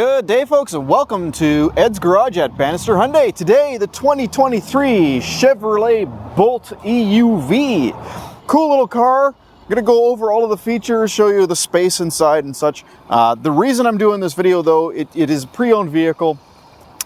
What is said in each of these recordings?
Good day, folks, and welcome to Ed's Garage at Bannister Hyundai. Today, the 2023 Chevrolet Bolt EUV. Cool little car. I'm gonna go over all of the features, show you the space inside and such. The reason I'm doing this video, though, it is a pre-owned vehicle,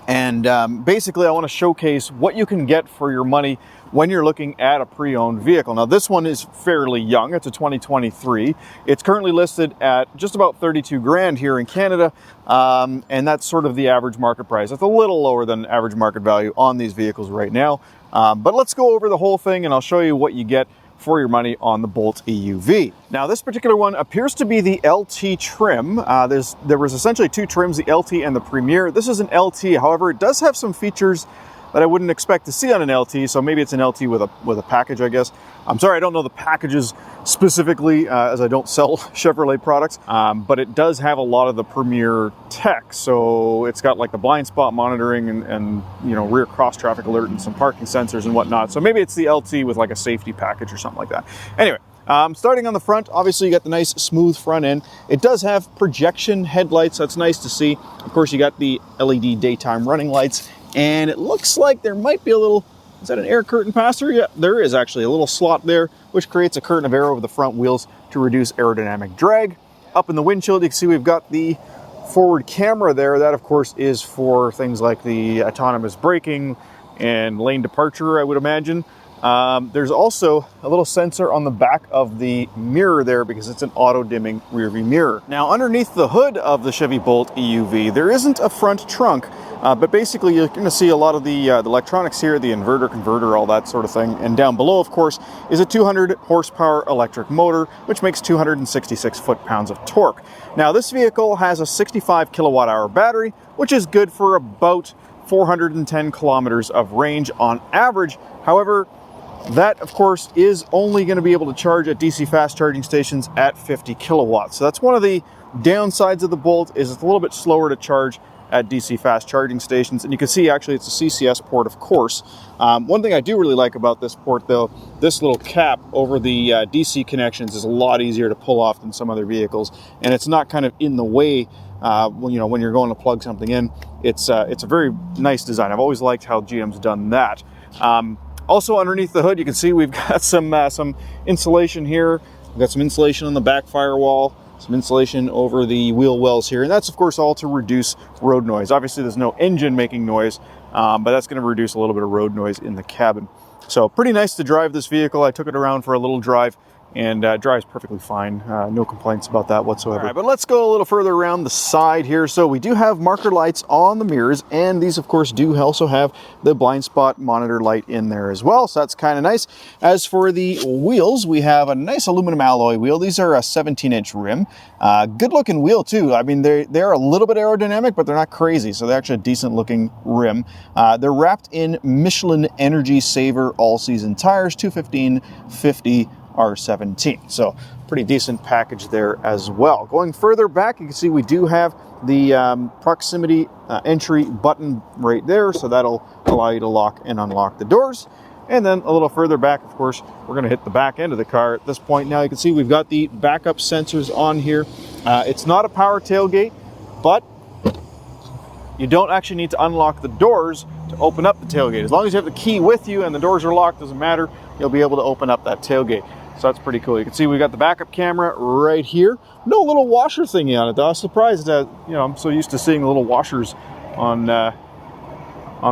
and basically I want to showcase what you can get for your money when you're looking at a pre-owned vehicle. Now, this one is fairly young. It's a 2023. It's currently listed at just about 32 grand here in Canada, and that's sort of the average market price. It's a little lower than average market value on these vehicles right now, but let's go over the whole thing and I'll show you what you get for your money on the Bolt EUV. Now, this particular one appears to be the LT trim. There was essentially two trims, the LT and the Premier. This is an LT, however, it does have some features that I wouldn't expect to see on an LT, so maybe it's an LT with a package, I guess. I'm sorry, I don't know the packages specifically, as I don't sell Chevrolet products, but it does have a lot of the Premier tech. So it's got like the blind spot monitoring and you know, rear cross traffic alert and some parking sensors and whatnot. So maybe it's the LT with like a safety package or something like that. Anyway, starting on the front, obviously you got the nice smooth front end. It does have projection headlights, that's nice to see. Of course, you got the LED daytime running lights, and it looks like there might be a little, is that an air curtain passer? Yeah, there is actually a little slot there, which creates a curtain of air over the front wheels to reduce aerodynamic drag. Up in the windshield, you can see we've got the forward camera there. That, of course, is for things like the autonomous braking and lane departure, I would imagine. There's also a little sensor on the back of the mirror there because it's an auto-dimming rearview mirror. Now, underneath the hood of the Chevy Bolt EUV, there isn't a front trunk, but basically you're going to see a lot of the electronics here, the inverter, converter, all that sort of thing. And down below, of course, is a 200 horsepower electric motor, which makes 266 foot-pounds of torque. Now, this vehicle has a 65 kilowatt hour battery, which is good for about 410 kilometers of range on average. However, that, of course, is only going to be able to charge at DC fast charging stations at 50 kilowatts. So that's one of the downsides of the Bolt, is it's a little bit slower to charge at DC fast charging stations. And you can see, actually, it's a CCS port, of course. One thing I do really like about this port, though, this little cap over the DC connections is a lot easier to pull off than some other vehicles. And it's not kind of in the way when you're going to plug something in. It's a very nice design. I've always liked how GM's done that. Also, underneath the hood, you can see we've got some insulation here. We've got some insulation on the back firewall, some insulation over the wheel wells here, and that's, of course, all to reduce road noise. Obviously, there's no engine making noise, but that's going to reduce a little bit of road noise in the cabin. So, pretty nice to drive this vehicle. I took it around for a little drive, and drives perfectly fine. No complaints about that whatsoever. All right, but let's go a little further around the side here. So we do have marker lights on the mirrors, and these, of course, do also have the blind spot monitor light in there as well. So that's kind of nice. As for the wheels, we have a nice aluminum alloy wheel. These are a 17-inch rim. Good looking wheel too. I mean, they're a little bit aerodynamic, but they're not crazy. So they're actually a decent looking rim. They're wrapped in Michelin Energy Saver all-season tires, 215/50 R17. So pretty decent package there as well. Going further back, you can see we do have the proximity entry button right there. So that'll allow you to lock and unlock the doors. And then a little further back, of course, we're going to hit the back end of the car at this point. Now you can see we've got the backup sensors on here. It's not a power tailgate, but you don't actually need to unlock the doors to open up the tailgate. As long as you have the key with you and the doors are locked, doesn't matter, you'll be able to open up that tailgate. So that's pretty cool. You can see we got the backup camera right here. No little washer thingy on it, though. I was surprised that, I'm so used to seeing the little washers on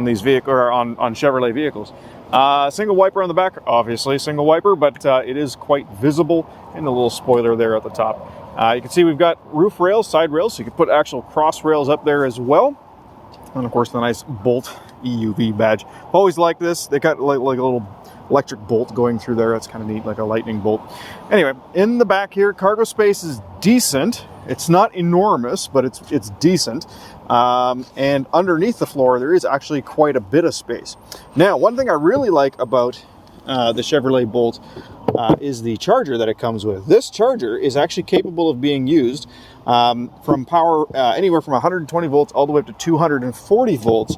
these vehicles, or on Chevrolet vehicles. Single wiper on the back, obviously single wiper, but it is quite visible, and the little spoiler there at the top. You can see we've got roof rails, side rails, so you can put actual cross rails up there as well. And of course the nice Bolt EUV badge. Always like this. They got like a little electric bolt going through there. That's kind of neat, like a lightning bolt. Anyway, in the back here, cargo space is decent. It's not enormous, but it's decent. And underneath the floor, there is actually quite a bit of space. Now, one thing I really like about the Chevrolet Bolt is the charger that it comes with. This charger is actually capable of being used from power anywhere from 120 volts all the way up to 240 volts.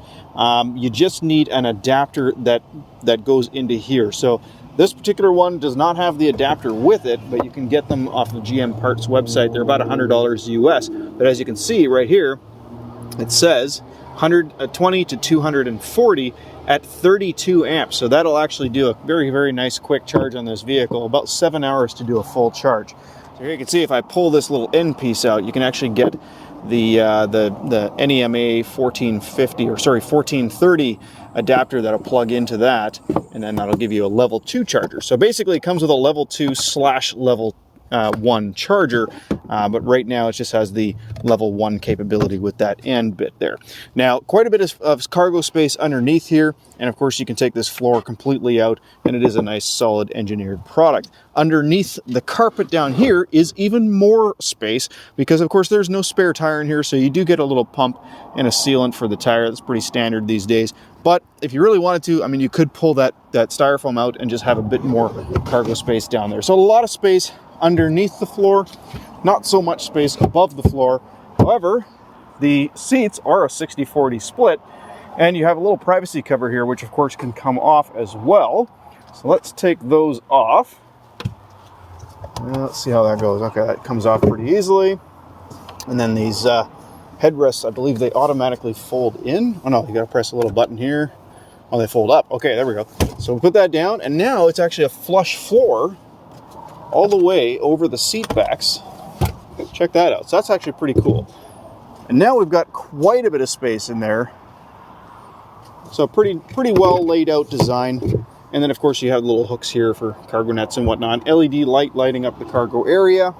You just need an adapter that goes into here. So this particular one does not have the adapter with it, but you can get them off the GM Parts website. They're about $100 US. But as you can see right here, it says 120 to 240 at 32 amps. So that'll actually do a very, very nice quick charge on this vehicle, about 7 hours to do a full charge. So here you can see if I pull this little end piece out, you can actually get the NEMA 1430 adapter that'll plug into that, and then that'll give you a level 2 charger. So basically it comes with a level 2 / level 1 charger, but right now it just has the level 1 capability with that end bit there. Now, quite a bit of cargo space underneath here, and of course you can take this floor completely out, and it is a nice solid engineered product. Underneath the carpet down here is even more space, because of course there's no spare tire in here, so you do get a little pump and a sealant for the tire. That's pretty standard these days. But if you really wanted to, I mean, you could pull that styrofoam out and just have a bit more cargo space down there. So a lot of space underneath the floor, not so much space above the floor. However, the seats are a 60-40 split, and you have a little privacy cover here, which of course can come off as well. So let's take those off. Let's see how that goes. Okay, that comes off pretty easily. And then these headrests, I believe they automatically fold in. Oh no, you gotta press a little button here. Oh, they fold up. Okay, there we go. So we put that down, and now it's actually a flush floor all the way over the seat backs. Check that out. So that's actually pretty cool. And now we've got quite a bit of space in there. So pretty well laid out design. And then of course you have little hooks here for cargo nets and whatnot. LED light lighting up the cargo area.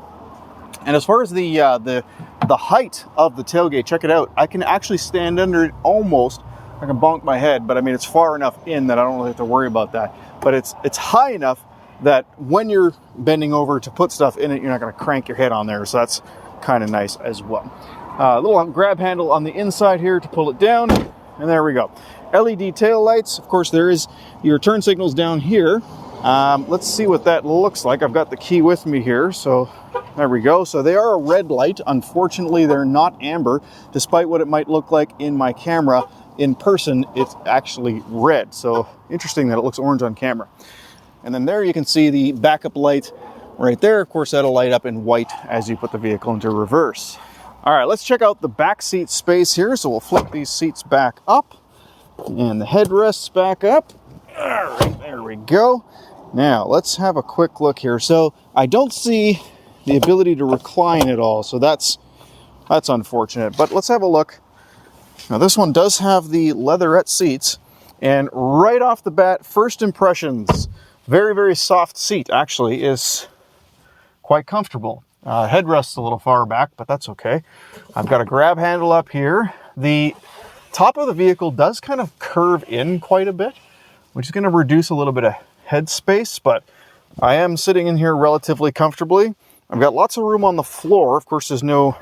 And as far as the height of the tailgate, check it out. I can actually stand under it almost. I can bonk my head, but I mean it's far enough in that I don't really have to worry about that. But it's high enough that when you're bending over to put stuff in it, you're not going to crank your head on there. So that's kind of nice as well. A little grab handle on the inside here to pull it down. And there we go. LED tail lights. Of course, there is your turn signals down here. Let's see what that looks like. I've got the key with me here. So there we go. So they are a red light. Unfortunately, they're not amber, despite what it might look like in my camera. In person, it's actually red. So interesting that it looks orange on camera. And then there you can see the backup light right there. Of course, that'll light up in white as you put the vehicle into reverse. All right, let's check out the back seat space here. So we'll flip these seats back up and the headrests back up. All right, there we go. Now let's have a quick look here. So I don't see the ability to recline at all. So that's unfortunate, but let's have a look. Now this one does have the leatherette seats, and right off the bat, first impressions, very, very soft seat. Actually is quite comfortable. Headrest's a little far back, but that's okay. I've got a grab handle up here. The top of the vehicle does kind of curve in quite a bit, which is going to reduce a little bit of head space, but I am sitting in here relatively comfortably. I've got lots of room on the floor. Of course, there's no,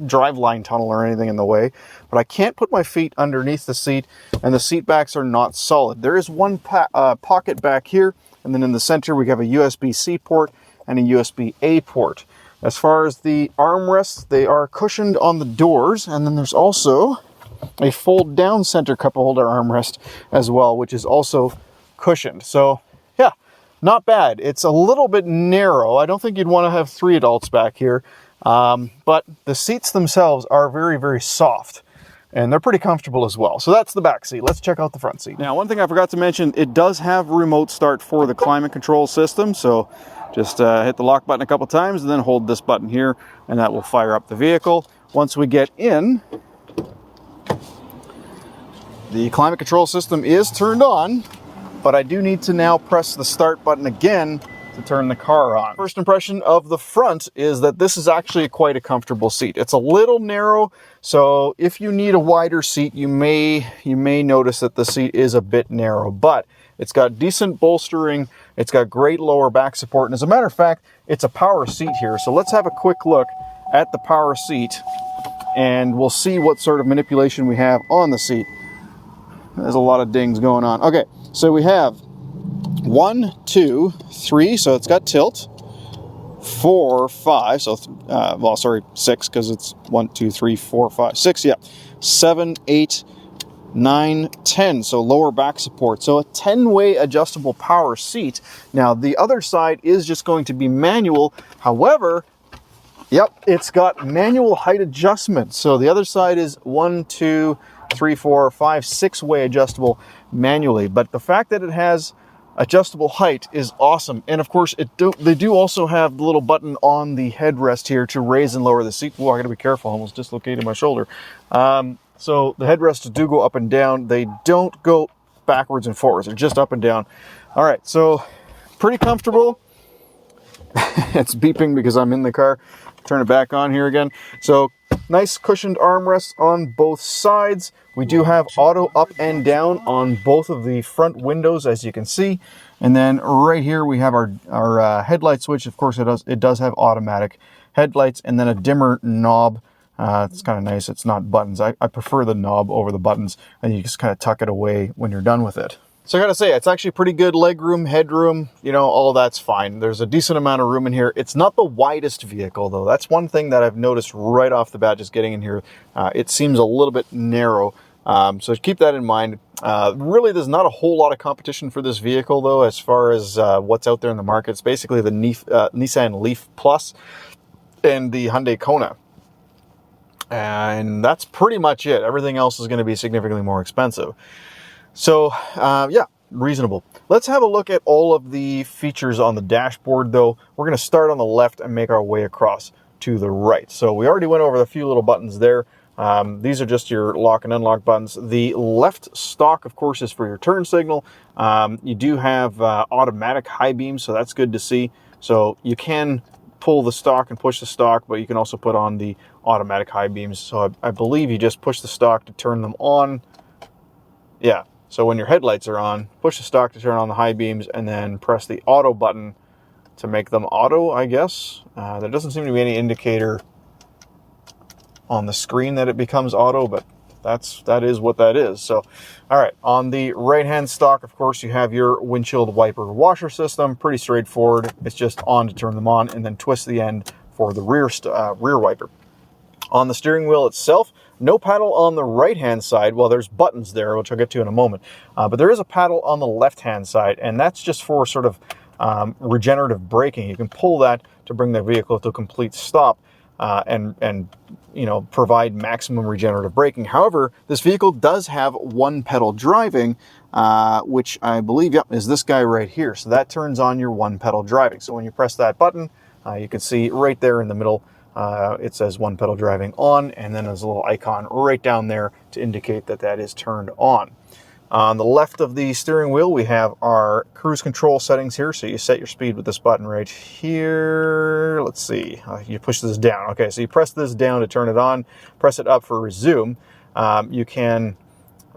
drive line tunnel or anything in the way, but I can't put my feet underneath the seat, and the seat backs are not solid. There is one pocket back here, and then in the center we have a USB-C port and a USB-A port. As far as the armrests, they are cushioned on the doors, and then there's also a fold-down center cup holder armrest as well, which is also cushioned. So, yeah, not bad. It's a little bit narrow. I don't think you'd want to have 3 adults back here, but the seats themselves are very, very soft, and they're pretty comfortable as well. So that's the back seat. Let's check out the front seat. Now, one thing I forgot to mention, it does have remote start for the climate control system, so just hit the lock button a couple times and then hold this button here, and that will fire up the vehicle. Once we get in, the climate control system is turned on, but I do need to now press the start button again to turn the car on. First impression of the front is that this is actually quite a comfortable seat. It's a little narrow, so if you need a wider seat, you may notice that the seat is a bit narrow, but it's got decent bolstering, it's got great lower back support, and as a matter of fact, it's a power seat here. So let's have a quick look at the power seat, and we'll see what sort of manipulation we have on the seat. There's a lot of dings going on. Okay, so we have 1, 2, 3, so it's got tilt. 4, 5, so, 6, because it's 1, 2, 3, 4, 5, 6, yeah. 7, 8, 9, 10, so lower back support. So a 10-way adjustable power seat. Now, the other side is just going to be manual. However, Yep, it's got manual height adjustment. So the other side is 1, 2, 3, 4, 5, 6-way adjustable manually. But the fact that it has adjustable height is awesome. And of course, they do also have the little button on the headrest here to raise and lower the seat. Whoa, I gotta be careful, I almost dislocated my shoulder. So the headrests do go up and down. They don't go backwards and forwards. They're just up and down. All right, so pretty comfortable. It's beeping because I'm in the car. Turn it back on here again. So nice cushioned armrests on both sides. We do have auto up and down on both of the front windows, as you can see. And then right here we have our headlight switch. Of course, it does have automatic headlights, and then a dimmer knob. It's kind of nice. It's not buttons. I prefer the knob over the buttons, and you just kind of tuck it away when you're done with it. So I gotta say, it's actually pretty good leg room, headroom, you know, all that's fine. There's a decent amount of room in here. It's not the widest vehicle though. That's one thing that I've noticed right off the bat, just getting in here. It seems a little bit narrow. So keep that in mind. Really, there's not a whole lot of competition for this vehicle though, as far as what's out there in the market. It's basically the Nissan Leaf Plus and the Hyundai Kona. And that's pretty much it. Everything else is going to be significantly more expensive. So, yeah, reasonable. Let's have a look at all of the features on the dashboard, though. We're going to start on the left and make our way across to the right. So we already went over a few little buttons there. These are just your lock and unlock buttons. The left stalk, of course, is for your turn signal. You do have automatic high beams, so that's good to see. So you can pull the stalk and push the stalk, but you can also put on the automatic high beams. So I believe you just push the stalk to turn them on. Yeah. So when your headlights are on, push the stalk to turn on the high beams, and then press the auto button to make them auto, I guess. There doesn't seem to be any indicator on the screen that it becomes auto, but that is what that is. So, all right, on the right-hand stalk, of course, you have your windshield wiper washer system. Pretty straightforward. It's just on to turn them on, and then twist the end for the rear wiper. On the steering wheel itself, no paddle on the right-hand side. Well, there's buttons there, which I'll get to in a moment. But there is a paddle on the left-hand side, and that's just for sort of regenerative braking. You can pull that to bring the vehicle to a complete stop and you know, provide maximum regenerative braking. However, this vehicle does have one pedal driving, which I believe, yep, is this guy right here. So that turns on your one pedal driving. So when you press that button, you can see right there in the middle, it says one pedal driving on, and then there's a little icon right down there to indicate that that is turned on. On the left of the steering wheel, we have our cruise control settings here. So you set your speed with this button right here. Let's see, you push this down. Okay, so you press this down to turn it on, press it up for resume. You can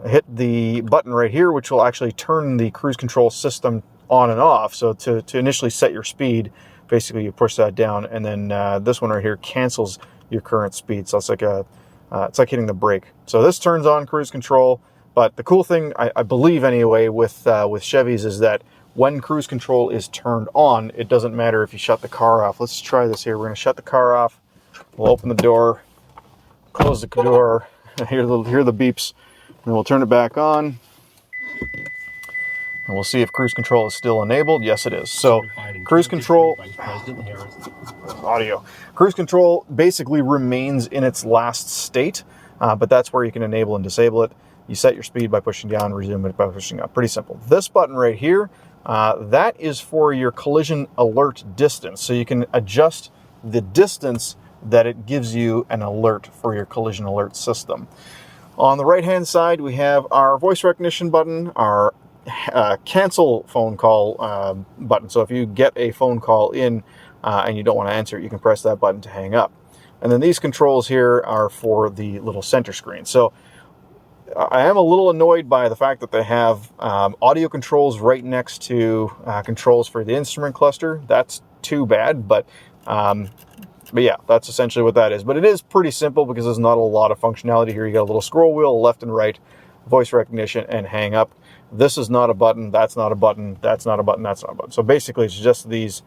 hit the button right here, which will actually turn the cruise control system on and off. So to initially set your speed, basically you push that down, and then this one right here cancels your current speed. So it's like hitting the brake. So this turns on cruise control. But the cool thing, I believe anyway, with Chevys is that when cruise control is turned on, it doesn't matter if you shut the car off. Let's try this here. We're going to shut the car off. We'll open the door, close the door, hear the beeps, and we'll turn it back on. And we'll see if cruise control is still enabled. Yes, it is. So cruise control, audio. Cruise control basically remains in its last state, but that's where you can enable and disable it. You set your speed by pushing down, resume it by pushing up. Pretty simple. This button right here, that is for your collision alert distance. So you can adjust the distance that it gives you an alert for your collision alert system. On the right-hand side, we have our voice recognition button, our cancel phone call button. So if you get a phone call in and you don't want to answer it, you can press that button to hang up. And then these controls here are for the little center screen. So I am a little annoyed by the fact that they have audio controls right next to controls for the instrument cluster. That's too bad, but yeah, that's essentially what that is. But it is pretty simple because there's not a lot of functionality here. You got a little scroll wheel, left and right, voice recognition, and hang up. This is not a button, that's not a button, that's not a button, that's not a button. So basically it's just these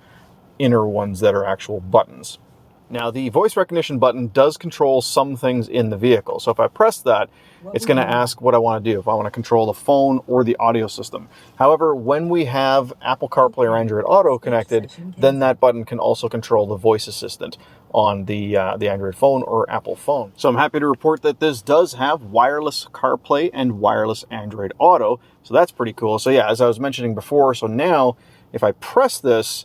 inner ones that are actual buttons. Now, the voice recognition button does control some things in the vehicle. So if I press that, it's going to ask what I want to do, if I want to control the phone or the audio system. However, when we have Apple CarPlay or Android Auto connected, then that button can also control the voice assistant on the Android phone or Apple phone. So I'm happy to report that this does have wireless CarPlay and wireless Android Auto. So that's pretty cool. So yeah, as I was mentioning before, so now if I press this,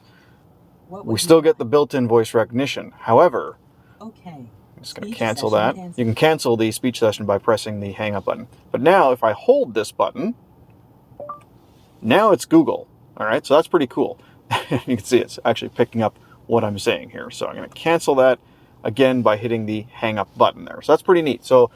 we still get the built-in voice recognition. However, I'm just going to cancel that. You can cancel the speech session by pressing the hang up button. But now if I hold this button, now it's Google. All right, so that's pretty cool. You can see it's actually picking up what I'm saying here. So I'm going to cancel that again by hitting the hang up button there. So that's pretty neat. So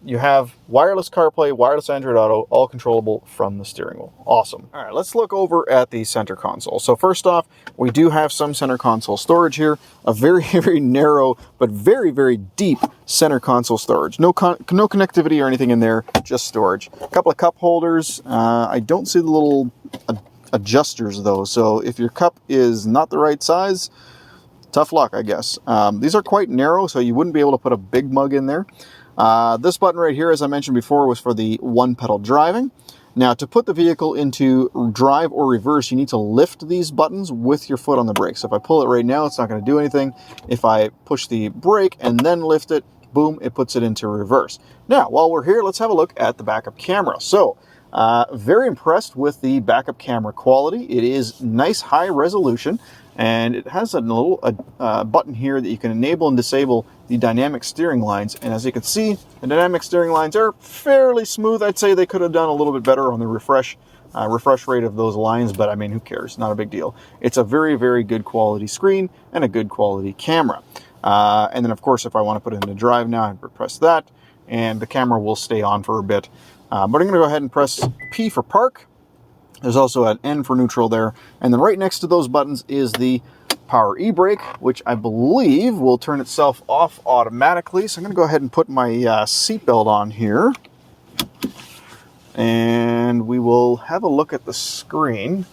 you have wireless CarPlay, wireless Android Auto, all controllable from the steering wheel. Awesome. All right, let's look over at the center console. So first off, we do have some center console storage here, a very, very narrow, but very, very deep center console storage. No connectivity or anything in there, just storage. A couple of cup holders. I don't see the little adjusters though. So if your cup is not the right size, tough luck, I guess. These are quite narrow, so you wouldn't be able to put a big mug in there. This button right here, as I mentioned before, was for the one-pedal driving. Now, to put the vehicle into drive or reverse, you need to lift these buttons with your foot on the brake. So if I pull it right now, it's not going to do anything. If I push the brake and then lift it, boom, it puts it into reverse. Now, while we're here, let's have a look at the backup camera. So, very impressed with the backup camera quality. It is nice high resolution, and it has a little button here that you can enable and disable the dynamic steering lines. And as you can see, the dynamic steering lines are fairly smooth. I'd say they could have done a little bit better on the refresh rate of those lines, but I mean, who cares? Not a big deal. It's a very, very good quality screen and a good quality camera. And then, of course, if I want to put it into drive now, I press that, and the camera will stay on for a bit. But I'm going to go ahead and press P for park. There's also an N for neutral there. And then right next to those buttons is the power e-brake, which I believe will turn itself off automatically. So I'm going to go ahead and put my seatbelt on here. And we will have a look at the screen.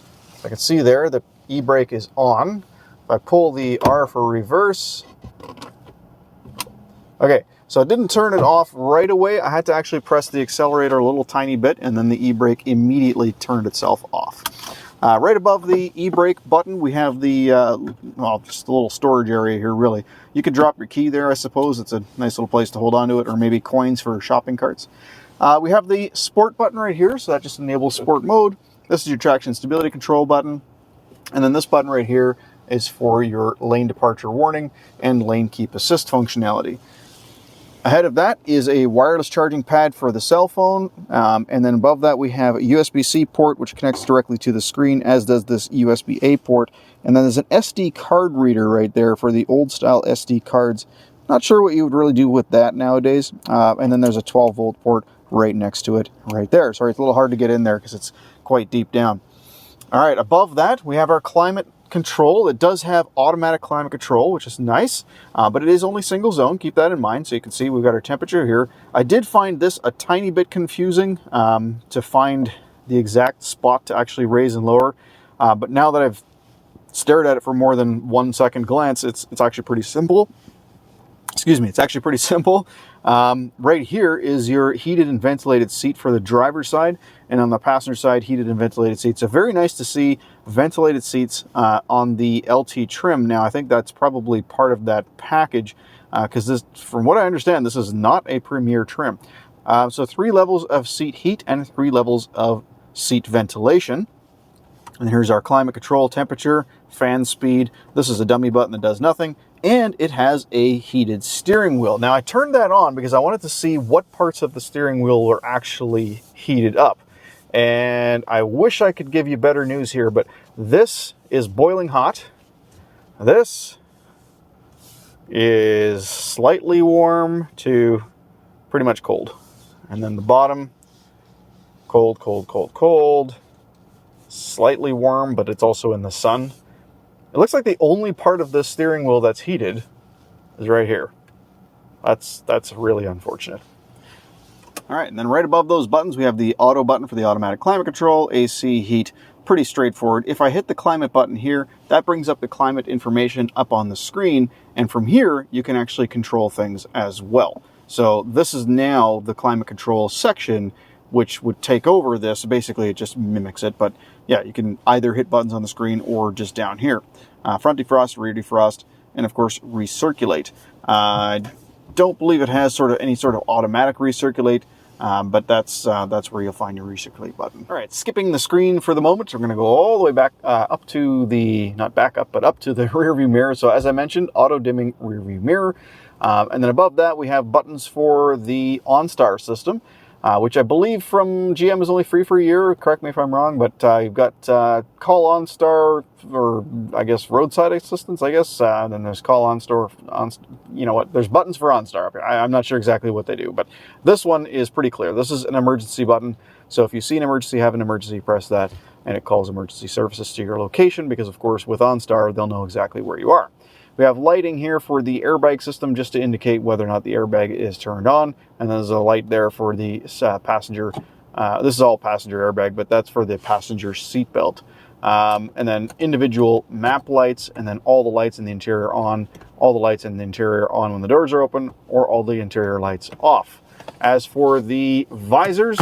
I can see there the e-brake is on. If I pull the R for reverse. Okay, so it didn't turn it off right away. I had to actually press the accelerator a little tiny bit, and then the e-brake immediately turned itself off. Right above the e-brake button, we have the, well, just a little storage area here, really. You could drop your key there, I suppose. It's a nice little place to hold on to it, or maybe coins for shopping carts. We have the sport button right here, so that just enables sport mode. This is your traction stability control button. And then this button right here is for your lane departure warning and lane keep assist functionality. Ahead of that is a wireless charging pad for the cell phone, and then above that we have a USB-C port which connects directly to the screen, as does this USB-A port. And then there's an SD card reader right there for the old style SD cards. Not sure what you would really do with that nowadays. And then there's a 12-volt port right next to it right there. Sorry, it's a little hard to get in there because it's quite deep down. All right, above that we have our climate control. It does have automatic climate control, which is nice, but it is only single zone. Keep that in mind. So you can see we've got our temperature here. I did find this a tiny bit confusing to find the exact spot to actually raise and lower, but now that I've stared at it for more than 1 second glance, it's actually pretty simple. Excuse me, it's actually pretty simple. Right here is your heated and ventilated seat for the driver's side, and on the passenger side, heated and ventilated seats. So very nice to see ventilated seats on the LT trim. Now, I think that's probably part of that package, because this, from what I understand, this is not a premier trim. So 3 levels of seat heat and 3 levels of seat ventilation. And here's our climate control, temperature, fan speed. This is a dummy button that does nothing. And it has a heated steering wheel. Now, I turned that on because I wanted to see what parts of the steering wheel were actually heated up. And I wish I could give you better news here, but this is boiling hot. This is slightly warm to pretty much cold. And then the bottom, cold, cold, cold, cold. Slightly warm, but it's also in the sun. It looks like the only part of this steering wheel that's heated is right here. That's really unfortunate. All right, and then right above those buttons, we have the auto button for the automatic climate control, AC, heat, pretty straightforward. If I hit the climate button here, that brings up the climate information up on the screen, and from here you can actually control things as well. So this is now the climate control section, which would take over this. Basically it just mimics it, but yeah, you can either hit buttons on the screen or just down here. Front defrost, rear defrost, and of course recirculate. I don't believe it has any sort of automatic recirculate, but that's where you'll find your recirculate button. All right, skipping the screen for the moment, we're going to go all the way back up to the, not back up, but up to the rear view mirror. So as I mentioned, auto dimming rear view mirror. And then above that, we have buttons for the OnStar system, which I believe from GM is only free for a year. Correct me if I'm wrong, but you've got Call OnStar, or I guess roadside assistance, I guess. And then there's Call OnStar, you know what, there's buttons for OnStar. I'm not sure exactly what they do, but this one is pretty clear. This is an emergency button. So if you see an emergency, have an emergency, press that, and it calls emergency services to your location, because of course with OnStar, they'll know exactly where you are. We have lighting here for the airbag system, just to indicate whether or not the airbag is turned on. And there's a light there for the passenger. This is all passenger airbag, but that's for the passenger seat belt. And then individual map lights, and then all the lights in the interior on, all the lights in the interior on when the doors are open, or all the interior lights off. As for the visors,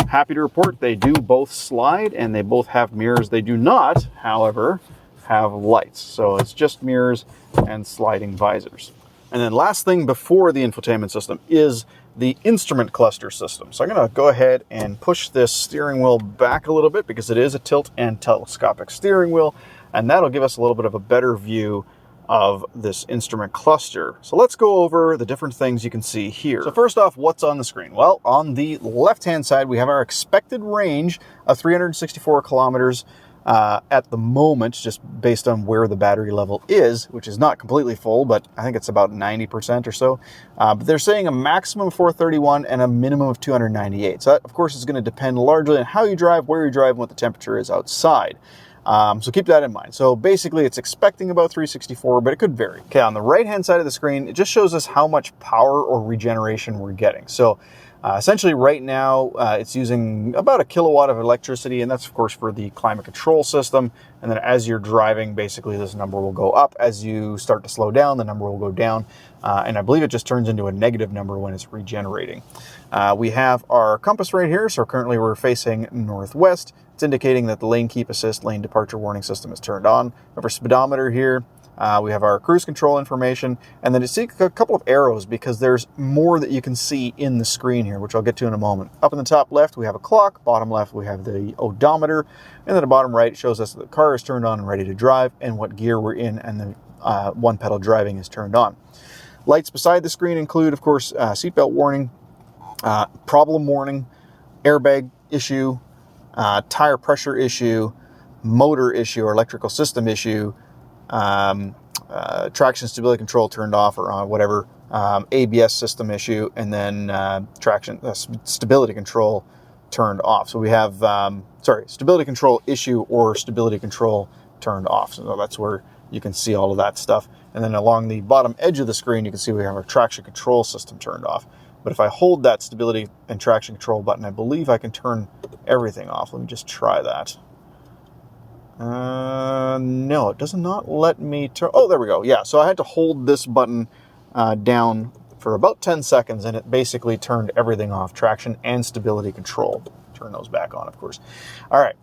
happy to report they do both slide and they both have mirrors. They do not, however, have lights. So it's just mirrors and sliding visors. And then last thing before the infotainment system is the instrument cluster system. So I'm going to go ahead and push this steering wheel back a little bit, because it is a tilt and telescopic steering wheel, and that'll give us a little bit of a better view of this instrument cluster. So let's go over the different things you can see here. So first off, what's on the screen? Well, on the left-hand side, we have our expected range of 364 kilometers at the moment, just based on where the battery level is, which is not completely full, but I think it's about 90% or so. But they're saying a maximum of 431 and a minimum of 298. So that, of course, is going to depend largely on how you drive, where you drive, and what the temperature is outside. So keep that in mind. So basically it's expecting about 364, but it could vary. Okay, on the right-hand side of the screen, it just shows us how much power or regeneration we're getting. So essentially right now, it's using about 1 kilowatt of electricity, and that's of course for the climate control system. And then as you're driving, basically this number will go up. As you start to slow down, the number will go down. And I believe it just turns into a negative number when it's regenerating. We have our compass right here. So currently we're facing northwest. It's indicating that the lane keep assist, lane departure warning system is turned on. We have our speedometer here. We have our cruise control information, and then you see a couple of arrows because there's more that you can see in the screen here, which I'll get to in a moment. Up in the top left, we have a clock. Bottom left, we have the odometer. And then the bottom right shows us that the car is turned on and ready to drive, and what gear we're in, and the one pedal driving is turned on. Lights beside the screen include, of course, seatbelt warning, problem warning, airbag issue, tire pressure issue, motor issue or electrical system issue, traction stability control turned off or on, whatever, ABS system issue, and then stability control turned off. So we have, stability control issue or stability control turned off. So that's where you can see all of that stuff. And then along the bottom edge of the screen, you can see we have our traction control system turned off. But if I hold that stability and traction control button, I believe I can turn everything off. Let me just try that. No, it does not let me turn. Oh, there we go. Yeah, so I had to hold this button down for about 10 seconds, and it basically turned everything off, traction and stability control. Turn those back on, of course. All right,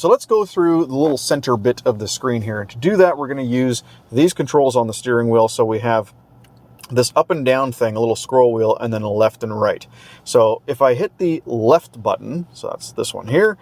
so let's go through the little center bit of the screen here. And to do that, we're going to use these controls on the steering wheel. So we have this up and down thing, a little scroll wheel, and then a left and right. So if I hit the left button, so that's this one here,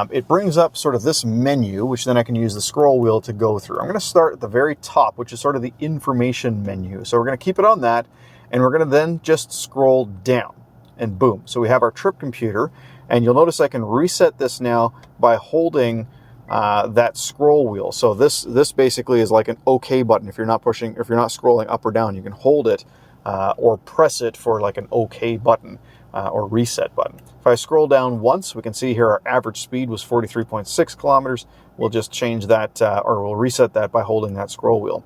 it brings up sort of this menu, which then I can use the scroll wheel to go through. I'm going to start at the very top, which is sort of the information menu. So we're going to keep it on that, and we're going to then just scroll down, and boom. So we have our trip computer, and you'll notice I can reset this now by holding that scroll wheel. So this basically is like an OK button. If you're not scrolling up or down, you can hold it or press it for like an OK button or reset button. If I scroll down once, we can see here our average speed was 43.6 kilometers. We'll just change that or we'll reset that by holding that scroll wheel.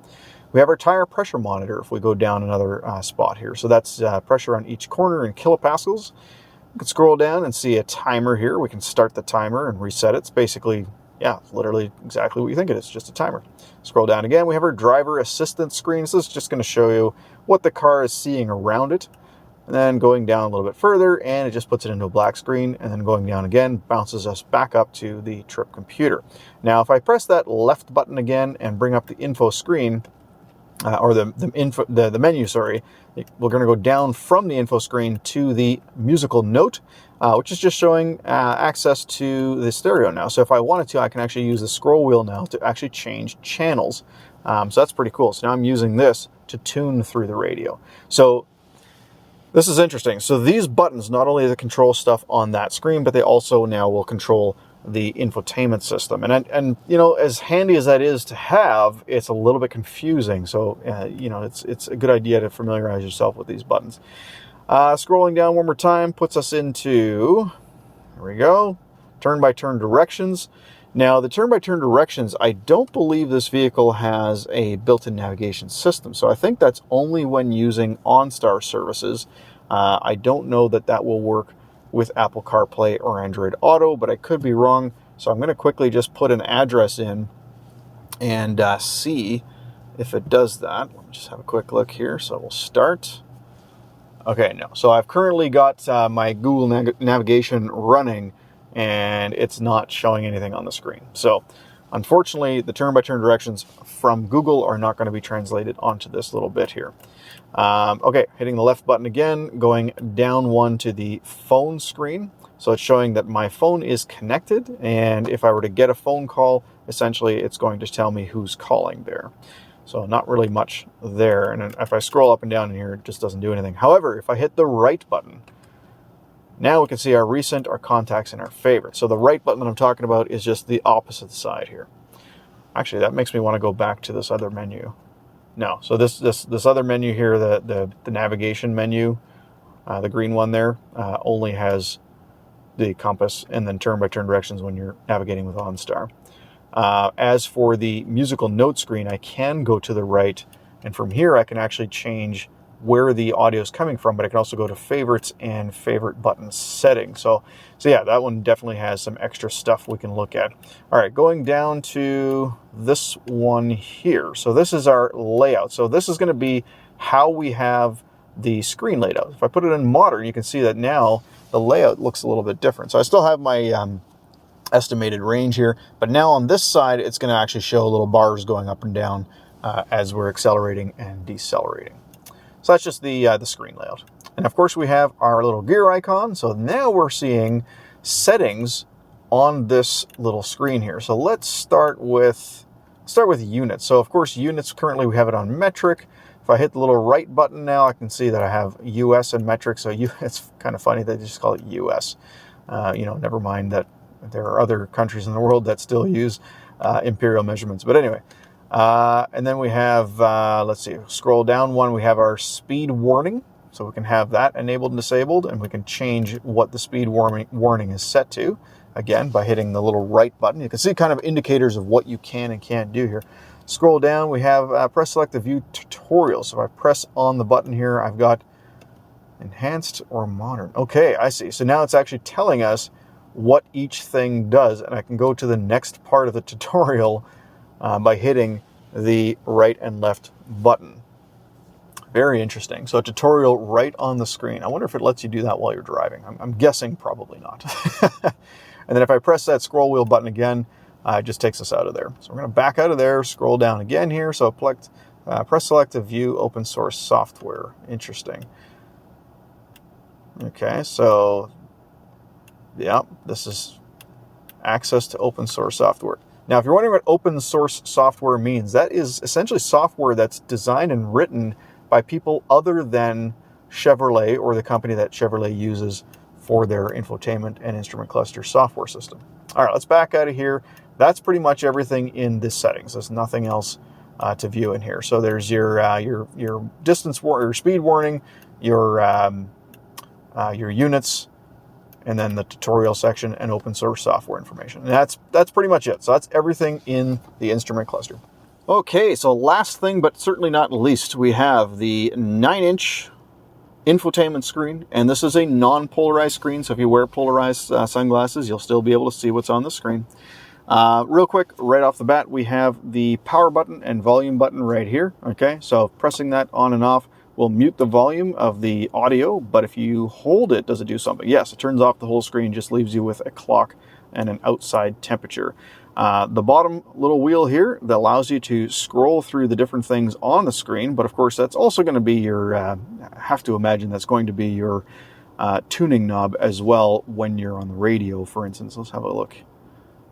We have our tire pressure monitor if we go down another spot here. So that's pressure on each corner in kilopascals. We can scroll down and see a timer here. We can start the timer and reset it. It's basically Yeah, it's literally exactly what you think it is, just a timer. Scroll down again, we have our driver assistance screen. So this is just going to show you what the car is seeing around it. And then going down a little bit further, and it just puts it into a black screen, and then going down again bounces us back up to the trip computer. Now, if I press that left button again and bring up the info screen, or the menu, sorry, we're going to go down from the info screen to the musical note, which is just showing access to the stereo now. So if I wanted to, I can actually use the scroll wheel now to actually change channels. So that's pretty cool. So now I'm using this to tune through the radio. So this is interesting. So these buttons not only control stuff on that screen, but they also now will control the infotainment system. And you know, as handy as that is to have, it's a little bit confusing. So you know, it's a good idea to familiarize yourself with these buttons. Scrolling down one more time puts us into, there we go, turn-by-turn directions. Now, the turn-by-turn directions, I don't believe this vehicle has a built-in navigation system. So I think that's only when using OnStar services. I don't know that that will work with Apple CarPlay or Android Auto, but I could be wrong. So I'm going to quickly just put an address in and see if it does that. Let me just have a quick look here. So we'll start. Okay, no. So I've currently got my Google navigation running, and it's not showing anything on the screen. So unfortunately, the turn-by-turn directions from Google are not going to be translated onto this little bit here. Okay, hitting the left button again, going down one to the phone screen. So it's showing that my phone is connected, and if I were to get a phone call, essentially it's going to tell me who's calling there. So not really much there. And if I scroll up and down in here, it just doesn't do anything. However, if I hit the right button, now we can see our recent, our contacts, and our favorites. So the right button that I'm talking about is just the opposite side here. Actually, that makes me want to go back to this other menu. No, so this other menu here, the navigation menu, the green one there, only has the compass and then turn-by-turn directions when you're navigating with OnStar. As for the musical note screen, I can go to the right, and from here I can actually change where the audio is coming from, but I can also go to favorites and favorite button settings. So yeah, that one definitely has some extra stuff we can look at. All right, going down to this one here. So this is our layout. So this is going to be how we have the screen laid out. If I put it in modern, you can see that now the layout looks a little bit different. So I still have my estimated range here, but now on this side, it's going to actually show little bars going up and down as we're accelerating and decelerating. So that's just the screen layout. And of course we have our little gear icon. So now we're seeing settings on this little screen here. So let's start with units. So of course units, currently we have it on metric. If I hit the little right button now, I can see that I have US and metric. So it's kind of funny they just call it US. You know, never mind that there are other countries in the world that still use imperial measurements. But anyway, and then we have, let's see, scroll down one, we have our speed warning. So we can have that enabled and disabled, and we can change what the speed warning is set to, again, by hitting the little right button. You can see kind of indicators of what you can and can't do here. Scroll down, we have press select to view tutorial. So if I press on the button here, I've got enhanced or modern. Okay, I see. So now it's actually telling us what each thing does, and I can go to the next part of the tutorial by hitting the right and left button. Very interesting. So a tutorial right on the screen. I wonder if it lets you do that while you're driving. I'm guessing probably not. And then if I press that scroll wheel button again, it just takes us out of there. So we're going to back out of there, scroll down again here. So press select to view open source software. Interesting. Okay, so yeah, this is access to open source software. Now, if you're wondering what open source software means, that is essentially software that's designed and written by people other than Chevrolet or the company that Chevrolet uses for their infotainment and instrument cluster software system. All right, let's back out of here. That's pretty much everything in this settings. There's nothing else to view in here. So there's your distance your speed warning, your units, and then the tutorial section and open source software information. And that's pretty much it. So that's everything in the instrument cluster. Okay, so last thing, but certainly not least, we have the 9-inch infotainment screen, and this is a non-polarized screen, so if you wear polarized sunglasses, you'll still be able to see what's on the screen. Real quick, right off the bat, we have the power button and volume button right here. Okay, so pressing that on and off will mute the volume of the audio, but if you hold it, does it do something? Yes, it turns off the whole screen, just leaves you with a clock and an outside temperature. The bottom little wheel here that allows you to scroll through the different things on the screen, but of course that's also going to be your, I have to imagine that's going to be your tuning knob as well when you're on the radio, for instance. Let's have a look.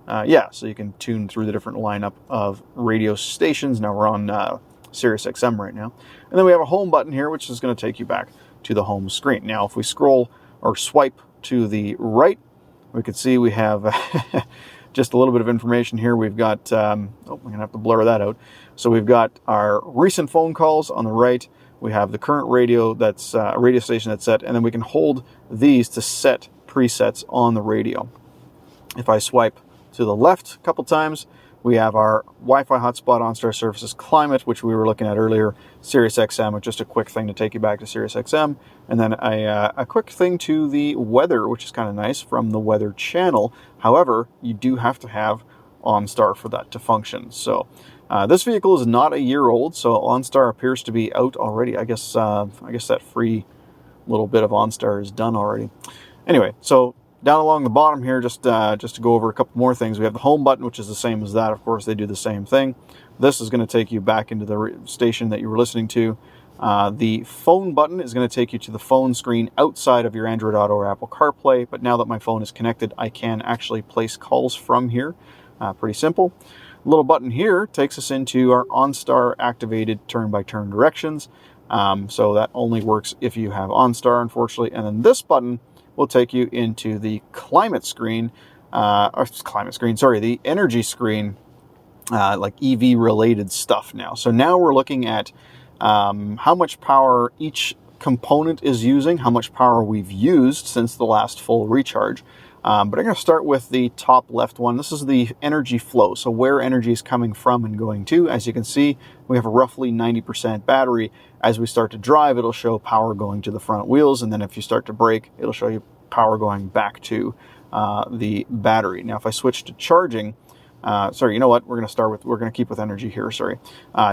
Yeah, so you can tune through the different lineup of radio stations. Now we're on Sirius XM right now. And then we have a home button here, which is going to take you back to the home screen. Now, if we scroll or swipe to the right, we can see we have just a little bit of information here. We've got, we're going to have to blur that out. So we've got our recent phone calls on the right. We have the current radio, that's a radio station that's set, and then we can hold these to set presets on the radio. If I swipe to the left a couple times, we have our Wi-Fi hotspot, OnStar Services Climate, which we were looking at earlier, Sirius XM, just a quick thing to take you back to Sirius XM, and then a quick thing to the weather, which is kind of nice, from the weather channel. However, you do have to have OnStar for that to function. So this vehicle is not a year old, so OnStar appears to be out already. I guess that free little bit of OnStar is done already. Anyway, so down along the bottom here, just to go over a couple more things, we have the home button, which is the same as that. Of course, they do the same thing. This is going to take you back into the station that you were listening to. The phone button is going to take you to the phone screen outside of your Android Auto or Apple CarPlay, but now that my phone is connected, I can actually place calls from here. Pretty simple. The little button here takes us into our OnStar activated turn-by-turn directions. So that only works if you have OnStar, unfortunately. And then this button will take you into the climate screen, the energy screen, like EV related stuff now. So now we're looking at how much power each component is using, how much power we've used since the last full recharge. But I'm going to start with the top left one. This is the energy flow, so where energy is coming from and going to. As you can see, we have a roughly 90% battery. As we start to drive, it'll show power going to the front wheels, and then if you start to brake, it'll show you power going back to the battery. Now, if I switch to charging, you know what? We're going to keep with energy here,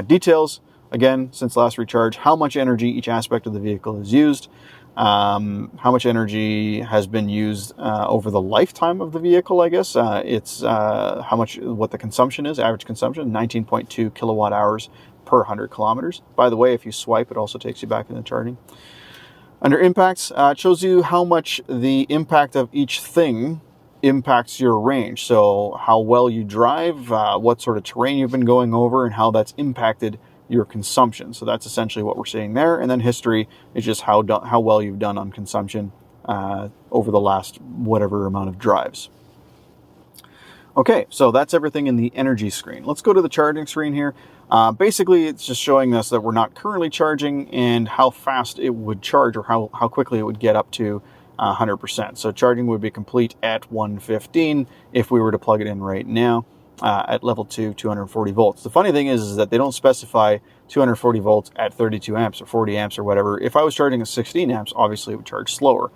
details, again, since last recharge, how much energy each aspect of the vehicle is used. How much energy has been used over the lifetime of the vehicle, I guess. It's what the consumption is, average consumption, 19.2 kilowatt hours per 100 kilometers. By the way, if you swipe, it also takes you back into charging. Under impacts, it shows you how much the impact of each thing impacts your range. So how well you drive, what sort of terrain you've been going over, and how that's impacted your consumption. So that's essentially what we're seeing there. And then history is just how well you've done on consumption over the last whatever amount of drives. Okay, so that's everything in the energy screen. Let's go to the charging screen here. Basically, it's just showing us that we're not currently charging and how fast it would charge, or how quickly it would get up to 100%. So charging would be complete at 115 if we were to plug it in right now. At level 2, 240 volts. The funny thing is that they don't specify 240 volts at 32 amps or 40 amps or whatever. If I was charging at 16 amps, obviously it would charge slower.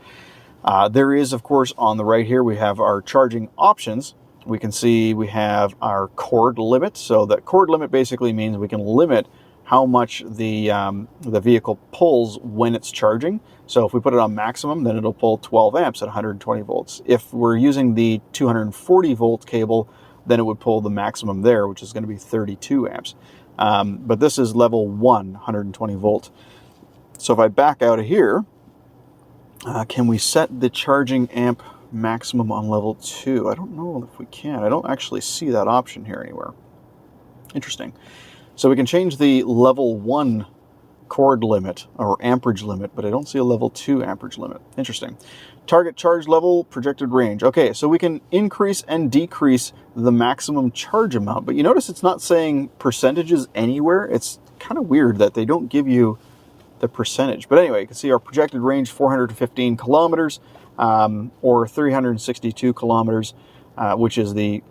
There is, of course, on the right here, we have our charging options. We can see we have our cord limit. So that cord limit basically means we can limit how much the vehicle pulls when it's charging. So if we put it on maximum, then it'll pull 12 amps at 120 volts. If we're using the 240 volt cable, then it would pull the maximum there, which is going to be 32 amps. But this is level 1, 120 volt. So if I back out of here, can we set the charging amp maximum on level 2? I don't know if we can. I don't actually see that option here anywhere. Interesting. So we can change the level 1 cord limit or amperage limit, but I don't see a level 2 amperage limit. Interesting. Target charge level, projected range. Okay, so we can increase and decrease the maximum charge amount, but you notice it's not saying percentages anywhere. It's kind of weird that they don't give you the percentage. But anyway, you can see our projected range, 415 kilometers or 362 kilometers, which is the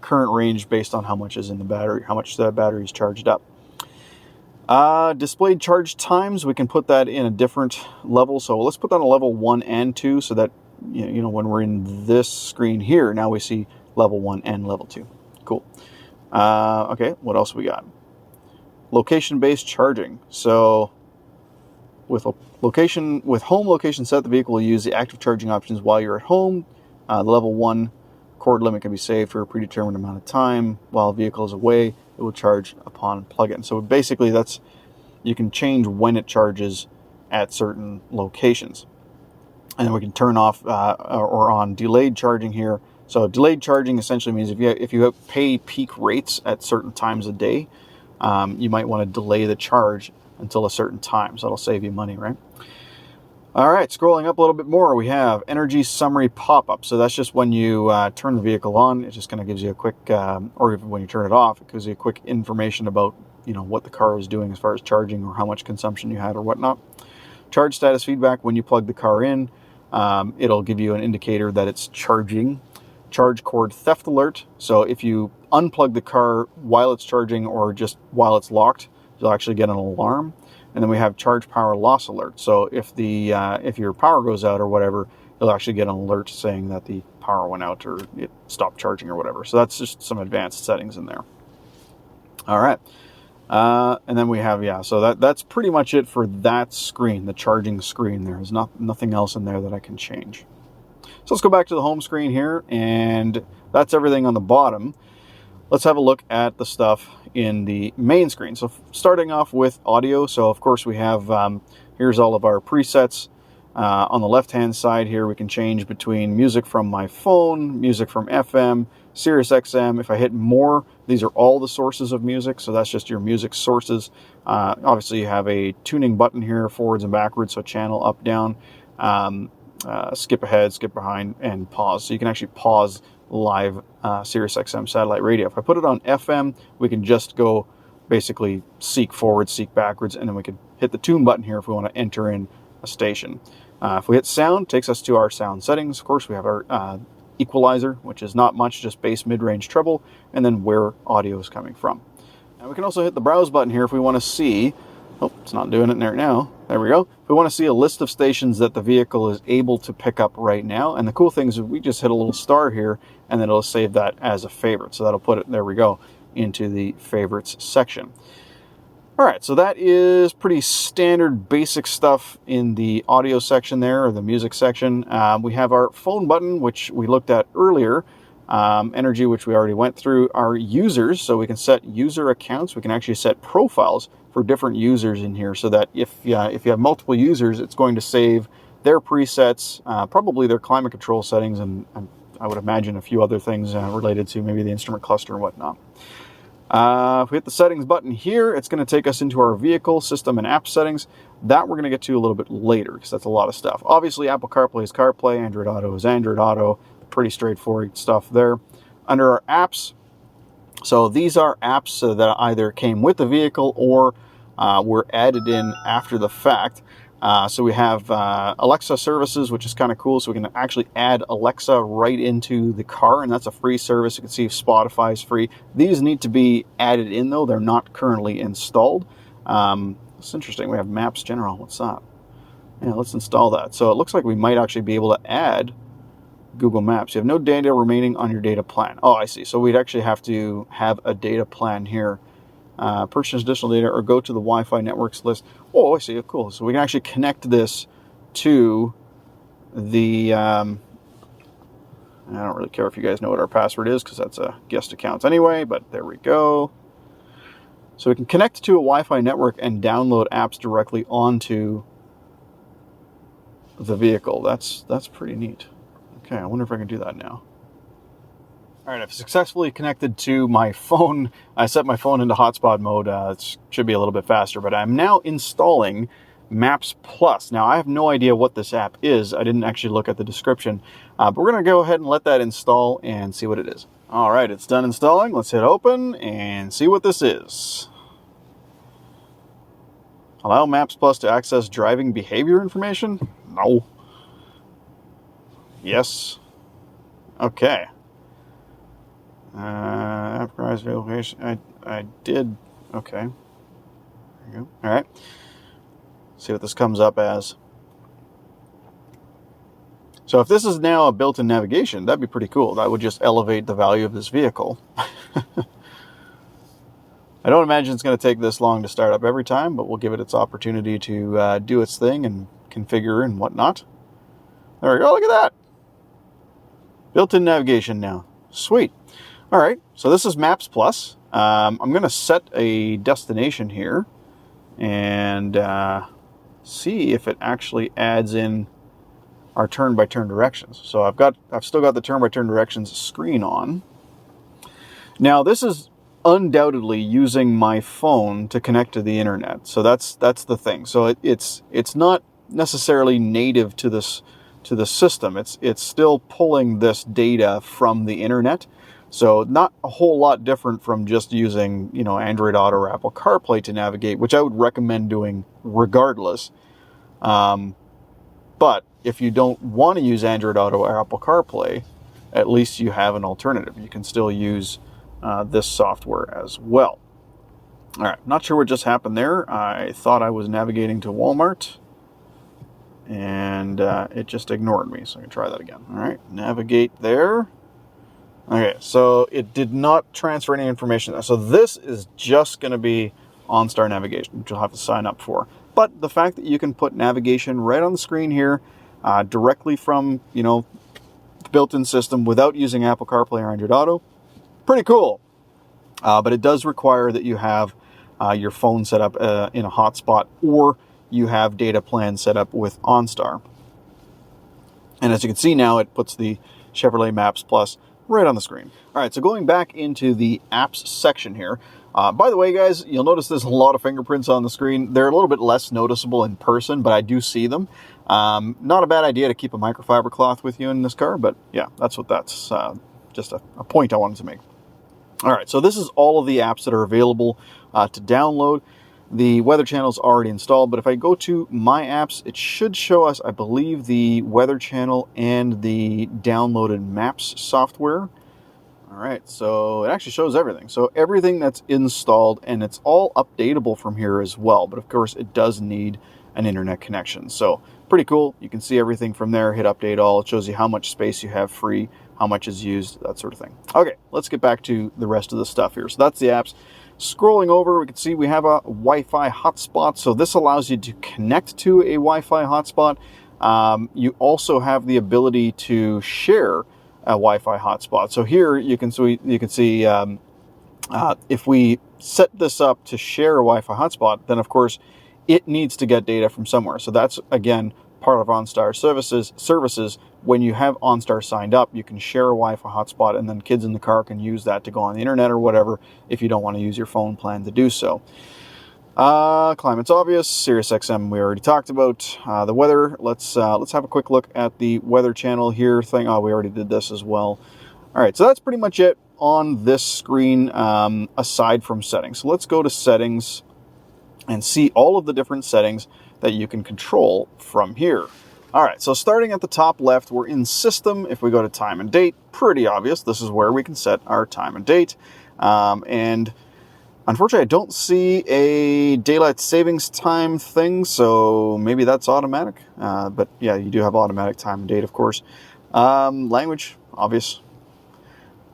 current range based on how much is in the battery, how much the battery is charged up. Displayed charge times, we can put that in a different level. So let's put that on level 1 and 2 so that, you know, when we're in this screen here, now we see level 1 and level 2. Cool. Okay, what else we got? Location-based charging. So with home location set, the vehicle will use the active charging options while you're at home. The level 1 cord limit can be saved for a predetermined amount of time. While the vehicle is away, it will charge upon plug-in. So basically, you can change when it charges at certain locations. And then we can turn off or on delayed charging here. So delayed charging essentially means if you pay peak rates at certain times a day, you might want to delay the charge until a certain time. So that'll save you money, right? All right, scrolling up a little bit more, we have energy summary pop-up. So that's just when you turn the vehicle on, it just kind of gives you a quick, or when you turn it off, it gives you a quick information about, what the car is doing as far as charging or how much consumption you had or whatnot. Charge status feedback, when you plug the car in, it'll give you an indicator that it's charging. Charge cord theft alert. So if you unplug the car while it's charging or just while it's locked, you'll actually get an alarm. And then we have charge power loss alert. So if your power goes out or whatever, you'll actually get an alert saying that the power went out or it stopped charging or whatever. So that's just some advanced settings in there. All right. And then we have, so that's pretty much it for that screen, the charging screen. There's nothing else in there that I can change. So let's go back to the home screen here, and that's everything on the bottom. Let's have a look at the stuff in the main screen. So starting off with audio. So of course we have, here's all of our presets. On the left-hand side here, we can change between music from my phone, music from FM, Sirius XM. If I hit more, these are all the sources of music. So that's just your music sources. Obviously you have a tuning button here, forwards and backwards. So channel up, down, skip ahead, skip behind, and pause. So you can actually pause live Sirius XM satellite radio. If I put it on FM, we can just go basically seek forward, seek backwards, and then we can hit the tune button here if we want to enter in a station. If we hit sound, it takes us to our sound settings. Of course, we have our equalizer, which is not much, just bass, mid-range, treble, and then where audio is coming from. And we can also hit the browse button here if we want to see, oh, it's not doing it there now. There we go. If we want to see a list of stations that the vehicle is able to pick up right now, and the cool thing is we just hit a little star here, and then it'll save that as a favorite. So that'll put it, there we go, into the favorites section. All right, so that is pretty standard basic stuff in the audio section there, or the music section. We have our phone button, which we looked at earlier. Energy, which we already went through. Our users, so we can set user accounts. We can actually set profiles for different users in here, so that if you have multiple users, it's going to save their presets, probably their climate control settings, and I would imagine a few other things related to maybe the instrument cluster and whatnot. If we hit the settings button here, it's going to take us into our vehicle, system, and app settings. That we're going to get to a little bit later, because that's a lot of stuff. Obviously, Apple CarPlay is CarPlay, Android Auto is Android Auto. Pretty straightforward stuff there. Under our apps, so these are apps that either came with the vehicle or were added in after the fact. So we have Alexa services, which is kind of cool. So we can actually add Alexa right into the car, and that's a free service. You can see if Spotify is free. These need to be added in, though. They're not currently installed. It's interesting. We have Maps General. What's that? Yeah, let's install that. So it looks like we might actually be able to add Google Maps. You have no data remaining on your data plan. Oh, I see. So we'd actually have to have a data plan here. Purchase additional data or go to the Wi-Fi networks list. Oh, I see. Cool. So we can actually connect this to the... I don't really care if you guys know what our password is, because that's a guest account anyway, but there we go. So we can connect to a Wi-Fi network and download apps directly onto the vehicle. That's pretty neat. Okay, I wonder if I can do that now. All right, I've successfully connected to my phone. I set my phone into hotspot mode. It should be a little bit faster, but I'm now installing Maps Plus. Now, I have no idea what this app is. I didn't actually look at the description, but we're going to go ahead and let that install and see what it is. All right, it's done installing. Let's hit open and see what this is. Allow Maps Plus to access driving behavior information? No. Yes. Okay. Enterprise location. I did. Okay. There you go. All right. See what this comes up as. So if this is now a built-in navigation, that'd be pretty cool. That would just elevate the value of this vehicle. I don't imagine it's going to take this long to start up every time, but we'll give it its opportunity to do its thing and configure and whatnot. There we go, look at that. Built-in navigation now. Sweet. All right, so this is Maps Plus. I'm going to set a destination here and see if it actually adds in our turn-by-turn directions. So I've still got the turn-by-turn directions screen on. Now this is undoubtedly using my phone to connect to the internet. So that's the thing. So it's not necessarily native to the system. It's still pulling this data from the internet. So not a whole lot different from just using, Android Auto or Apple CarPlay to navigate, which I would recommend doing regardless. But if you don't want to use Android Auto or Apple CarPlay, at least you have an alternative. You can still use this software as well. All right, not sure what just happened there. I thought I was navigating to Walmart, and it just ignored me. So I can try that again. All right, navigate there. Okay, so it did not transfer any information. So this is just going to be OnStar navigation, which you'll have to sign up for. But the fact that you can put navigation right on the screen here, directly from, the built-in system without using Apple CarPlay or Android Auto, pretty cool. But it does require that you have your phone set up in a hotspot, or you have data plans set up with OnStar. And as you can see now, it puts the Chevrolet Maps Plus right on the screen. All right, so going back into the apps section here. By the way, guys, you'll notice there's a lot of fingerprints on the screen. They're a little bit less noticeable in person, but I do see them. Not a bad idea to keep a microfiber cloth with you in this car, but yeah, that's just a point I wanted to make. All right, so this is all of the apps that are available to download. The Weather Channel is already installed, but if I go to My Apps, it should show us, I believe, the Weather Channel and the downloaded Maps software. All right, so it actually shows everything. So everything that's installed, and it's all updatable from here as well. But of course, it does need an internet connection. So pretty cool. You can see everything from there. Hit update all. It shows you how much space you have free, how much is used, that sort of thing. Okay, let's get back to the rest of the stuff here. So that's the apps. Scrolling over, we can see we have a Wi-Fi hotspot. So this allows you to connect to a Wi-Fi hotspot. You also have the ability to share a Wi-Fi hotspot. So here you can see if we set this up to share a Wi-Fi hotspot, then of course it needs to get data from somewhere. So that's again part of OnStar services. When you have OnStar signed up, you can share a Wi-Fi hotspot, and then kids in the car can use that to go on the internet or whatever if you don't want to use your phone plan to do so. Climate's obvious. Sirius XM we already talked about. The weather. Let's have a quick look at the Weather Channel here thing. Oh, we already did this as well. All right, so that's pretty much it on this screen, aside from settings. So let's go to settings and see all of the different settings that you can control from here. All right, so starting at the top left, we're in System. If we go to Time and Date, pretty obvious. This is where we can set our time and date. And unfortunately, I don't see a daylight savings time thing, so maybe that's automatic. But yeah, you do have automatic time and date, of course. Language, obvious.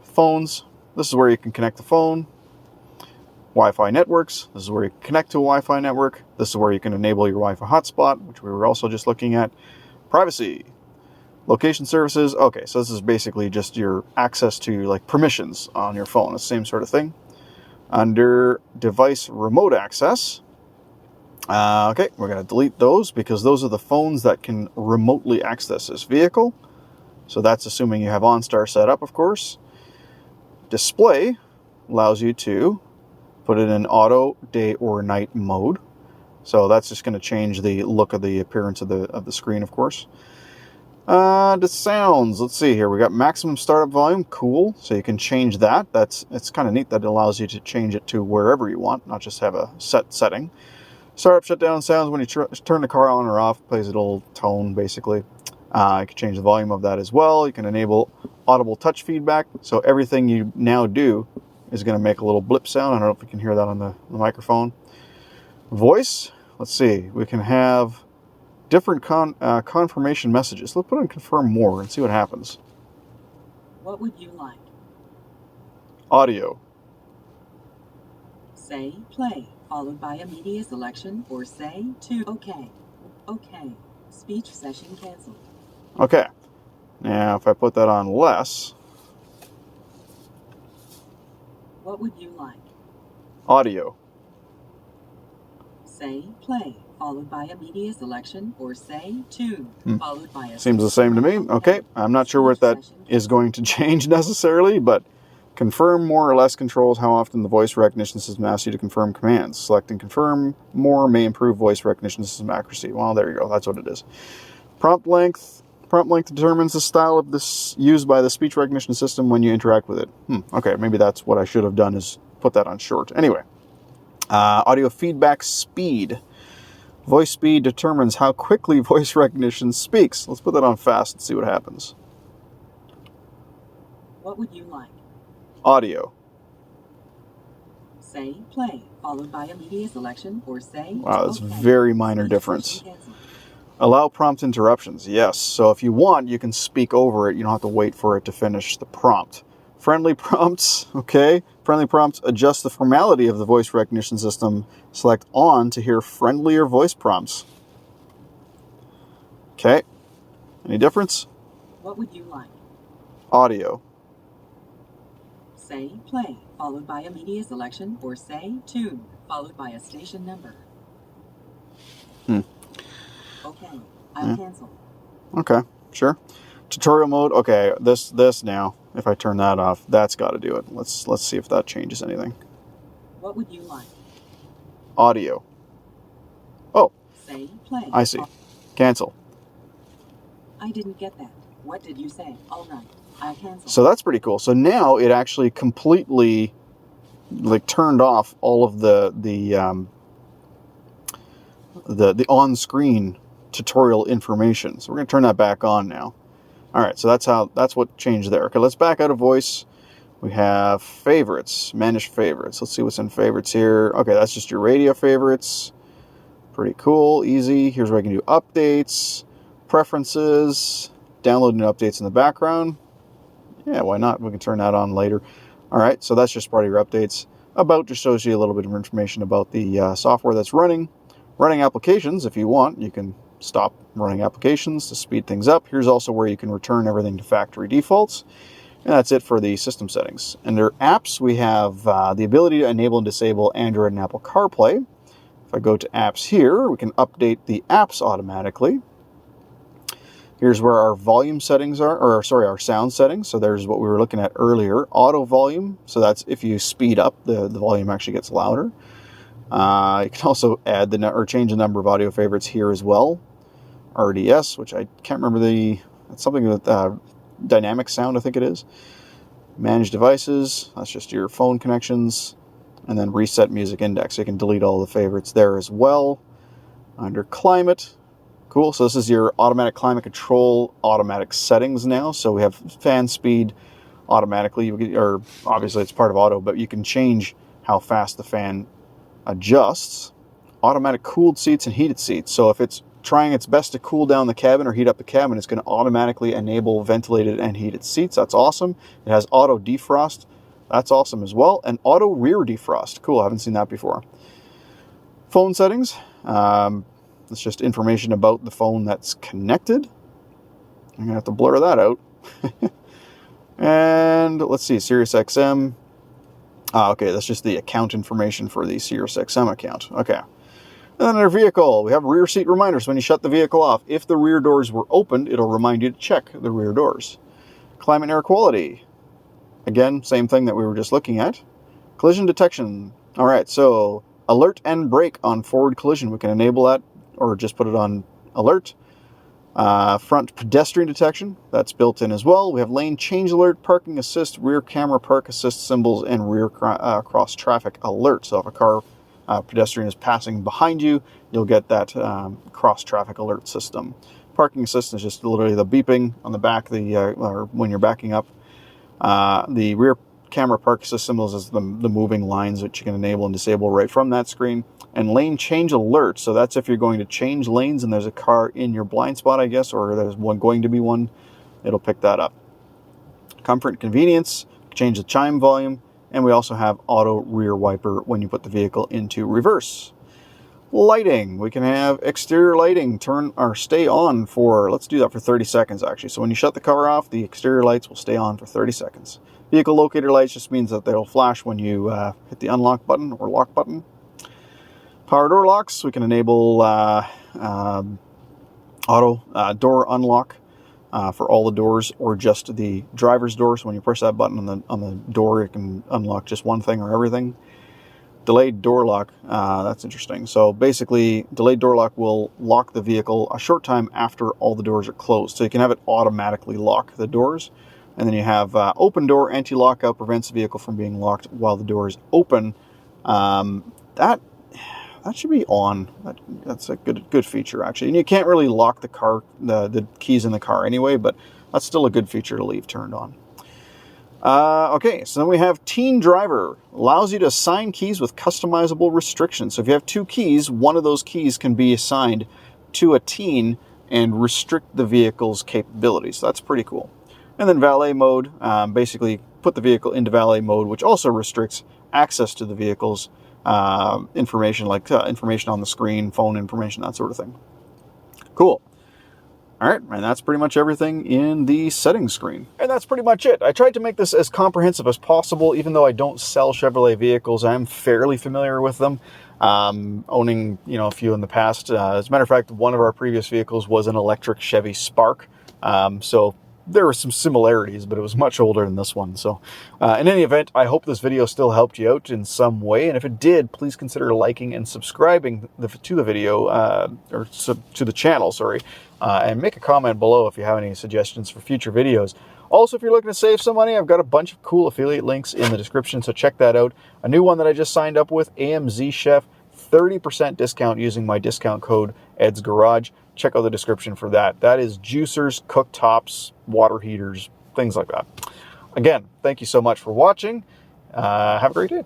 Phones, this is where you can connect the phone. Wi-Fi networks, this is where you connect to a Wi-Fi network. This is where you can enable your Wi-Fi hotspot, which we were also just looking at. Privacy, location services. Okay, so this is basically just your access to like permissions on your phone, the same sort of thing. Under device remote access, okay, we're going to delete those because those are the phones that can remotely access this vehicle. So that's assuming you have OnStar set up, of course. Display allows you to put it in auto, day or night mode. So that's just going to change the look of the appearance of the screen, of course. The sounds, let's see here. We got maximum startup volume, cool. So you can change that. It's kind of neat that it allows you to change it to wherever you want, not just have a set setting. Startup shutdown sounds when you turn the car on or off, plays a little tone basically. You can change the volume of that as well. You can enable audible touch feedback. So everything you now do is going to make a little blip sound. I don't know if you can hear that on the microphone. Voice, let's see. We can have different confirmation messages. Let's put on confirm more and see what happens. What would you like? Audio. Say play, followed by a media selection, or say to OK. OK. Speech session canceled. Okay. Now, if I put that on less. What would you like? Audio. Say play, followed by a media selection, or say to, followed by a... Seems the same to me. Okay, I'm not sure what that is going to change necessarily, but confirm more or less controls how often the voice recognition system asks you to confirm commands. Selecting confirm more may improve voice recognition system accuracy. Well, there you go. That's what it is. Prompt length. Prompt length determines the style of this used by the speech recognition system when you interact with it. Okay, maybe that's what I should have done, is put that on short. Anyway, audio feedback speed. Voice speed determines how quickly voice recognition speaks. Let's put that on fast and see what happens. What would you like? Audio. Say play, followed by a media selection, or say... Wow, that's a very minor difference. Allow prompt interruptions. Yes, so if you want, you can speak over it. You don't have to wait for it to finish the prompt. Friendly prompts, okay? Friendly prompts adjust the formality of the voice recognition system. Select on to hear friendlier voice prompts. Okay. Any difference? What would you like? Audio. Say play, followed by a media selection, or say tune, followed by a station number. Okay, I'll cancel. Okay, sure. Tutorial mode. Okay, this now. If I turn that off, that's got to do it. Let's see if that changes anything. What would you like? Audio. Oh. Say play. I see. Cancel. I didn't get that. What did you say? All right, I cancel. So that's pretty cool. So now it actually completely turned off all of the on-screen tutorial information. So we're going to turn that back on now. All right, so that's what changed there. Okay, let's back out of voice. We have favorites, manage favorites. Let's see what's in favorites here. Okay, that's just your radio favorites. Pretty cool, easy. Here's where I can do updates, preferences, downloading updates in the background. Yeah, why not? We can turn that on later. All right, so that's just part of your updates. About just shows you a little bit of information about the software that's running. Running applications, if you want, you can stop running applications to speed things up. Here's also where you can return everything to factory defaults. And that's it for the system settings. Under apps, we have the ability to enable and disable Android and Apple CarPlay. If I go to apps here, we can update the apps automatically. Here's where our volume settings are, our sound settings. So there's what we were looking at earlier, auto volume. So that's if you speed up, the volume actually gets louder. You can also add or change the number of audio favorites here as well. RDS, which I can't remember it's something with dynamic sound, I think it is. Manage devices, that's just your phone connections. And then reset music index. So you can delete all the favorites there as well. Under climate, cool. So this is your automatic climate control, automatic settings now. So we have fan speed automatically, or obviously it's part of auto, but you can change how fast the fan adjusts. Automatic cooled seats and heated seats. So if it's trying its best to cool down the cabin or heat up the cabin, it's going to automatically enable ventilated and heated seats. That's awesome. It has auto defrost. That's awesome as well. And auto rear defrost. Cool, I haven't seen that before. Phone settings. It's just information about the phone that's connected. I'm going to have to blur that out. And let's see, Sirius XM. Okay, that's just the account information for the Sirius XM account. Okay. And then our vehicle, we have rear seat reminders when you shut the vehicle off. If the rear doors were opened, it'll remind you to check the rear doors. Climate and air quality. Again, same thing that we were just looking at. Collision detection. All right, so alert and brake on forward collision. We can enable that or just put it on alert. Front pedestrian detection, that's built in as well. We have lane change alert, parking assist, rear camera park assist symbols, and rear cross traffic alert. So if a car pedestrian is passing behind you, you'll get that cross traffic alert system. Parking assist is just literally the beeping on the back, or when you're backing up. The rear camera park assist symbols is the moving lines that you can enable and disable right from that screen. And lane change alert, so that's if you're going to change lanes and there's a car in your blind spot, I guess, or there's one going to be one, it'll pick that up. Comfort and convenience, change the chime volume, and we also have auto rear wiper when you put the vehicle into reverse. Lighting, we can have exterior lighting turn or stay on for, let's do that for 30 seconds actually. So when you shut the car off, the exterior lights will stay on for 30 seconds. Vehicle locator lights just means that they'll flash when you hit the unlock button or lock button. Power door locks, we can enable auto door unlock for all the doors or just the driver's door. So when you push that button on the door, it can unlock just one thing or everything. Delayed door lock, that's interesting. So basically, delayed door lock will lock the vehicle a short time after all the doors are closed. So you can have it automatically lock the doors. And then you have open door anti-lockout, prevents the vehicle from being locked while the door is open. That should be on. That's a good feature, actually. And you can't really lock the car, the keys in the car anyway, but that's still a good feature to leave turned on. Okay, so then we have Teen Driver. Allows you to assign keys with customizable restrictions. So if you have 2 keys, one of those keys can be assigned to a teen and restrict the vehicle's capabilities. So that's pretty cool. And then valet mode, basically put the vehicle into valet mode, which also restricts access to the vehicle's information, like information on the screen, phone information, that sort of thing. Cool. All right, and that's pretty much everything in the settings screen. And that's pretty much it. I tried to make this as comprehensive as possible, even though I don't sell Chevrolet vehicles. I'm fairly familiar with them, owning a few in the past. As a matter of fact, one of our previous vehicles was an electric Chevy Spark, so there were some similarities, but it was much older than this one. So in any event, I hope this video still helped you out in some way. And if it did, please consider liking and subscribing to the video, or to the channel, sorry. And make a comment below if you have any suggestions for future videos. Also, if you're looking to save some money, I've got a bunch of cool affiliate links in the description, so check that out. A new one that I just signed up with, AMZ Chef, 30% discount using my discount code EdsGarage. Check out the description for that. That is juicers, cooktops, water heaters, things like that. Again, thank you so much for watching. Have a great day.